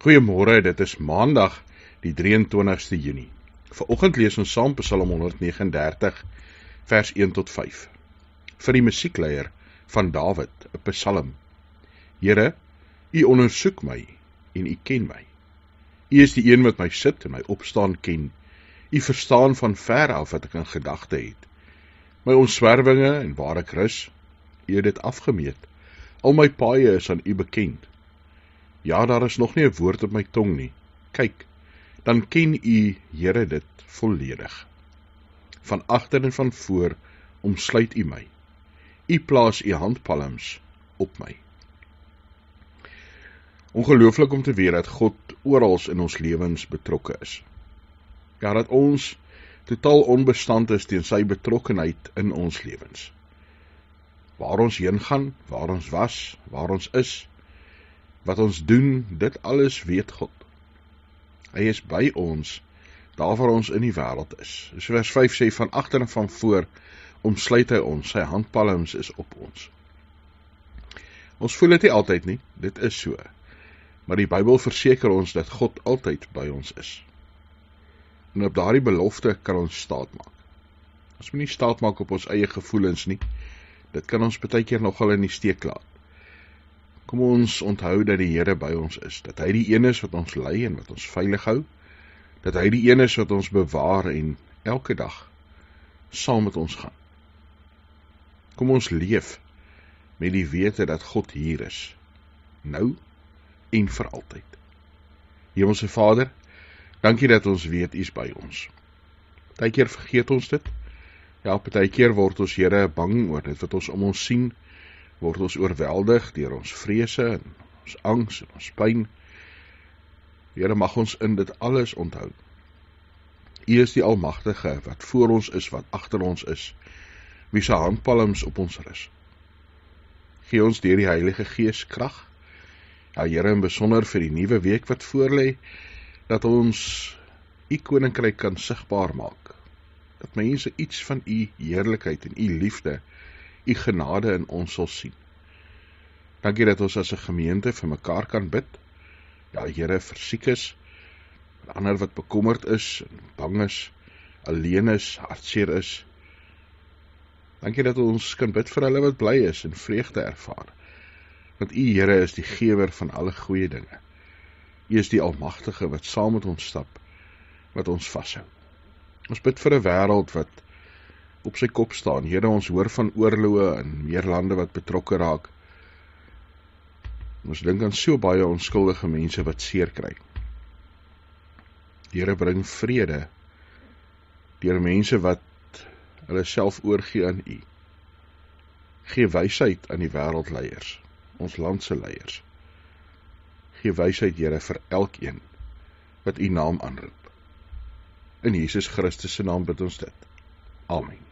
Goeiemôre, dit is Maandag, die 23ste Junie. Vanoggend lees ons saam Psalm 139, vers 1 tot 5. Vir die musiekleier van Dawid, 'n Psalm. Here, U ondersoek my en U ken my. U is die een wat my sit en my opstaan ken. U verstaan van ver af wat ek in gedagte het. My omswervinge en waar ek rus, U het dit afgemeet. Al my paaie is aan U bekend. Ja, daar is nog nie 'n woord op my tong nie. Kyk, dan ken U, Here, dit volledig. Van agter en van voor omsluit U my. U plaas U handpalms op my. Ongelooflik om te weet dat God oral in ons lewens betrokke is. Ja, dat ons totaal onbestand is teen sy betrokkenheid in ons lewens. Waar ons heen gaan, waar ons was, waar ons is, wat ons doen, dit alles weet God. Hy is by ons, daar waar ons in die wêreld is. So vers 5 sê, van agter en van voor omsluit hy ons, sy handpalms is op ons. Ons voel dit nie altyd nie, dit is so. Maar die Bybel verseker ons dat God altyd by ons is. En op daardie belofte kan ons staat maak. Ons moet nie staat maak op ons eie gevoelens nie. Dit kan ons baie keer nogal in die steek laat. Kom ons onthou dat die Here by ons is, dat hy die een is wat ons lei en wat ons veilig hou, dat hy die een is wat ons bewaar en elke dag saam met ons gaan. Kom ons leef met die wete dat God hier is, nou en vir altyd. Hemelse Vader, dankie dat ons weet U is by ons. Partykeer vergeet ons dit. Ja, partykeer word ons, Here, bang oor dit wat ons om ons sien, word ons oorweldig deur ons vrese en ons angs en ons pyn. Here, mag ons in dit alles onthou. U is die Almagtige wat voor ons is, wat agter ons is, wie se handpalms op ons rus. Gee ons deur die Heilige Gees krag. Ja, Here, in besonder vir die nuwe week wat voorlê, dat ons U koninkryk kan sigbaar maak. Dat mense iets van U heerlikheid en U liefde, U genade in ons sal sien. Dankie dat ons as 'n gemeente vir mekaar kan bid. Ja, Here, vir siekes, vir ander wat bekommerd is, en bang is, alleen is, hartseer is. Dankie dat ons kan bid vir hulle wat bly is en vreugde ervaar. Want U, Here, is die gewer van alle goeie dinge. U is die Almagtige wat saam met ons stap, wat ons vashou. Ons bid vir 'n wêreld wat op sy kop staan. Here, ons hoor van oorloë in meer lande wat betrokke raak. Ons dink aan so baie onskuldige mense wat seer kry. Here, bring vrede deur mense wat hulle self oorgee aan U. Gee wysheid aan die wêreldleiers, ons land se leiers. Gee wysheid, Here, vir elkeen wat U naam aanroep. In Jesus Christus se naam bid ons dit. Amen.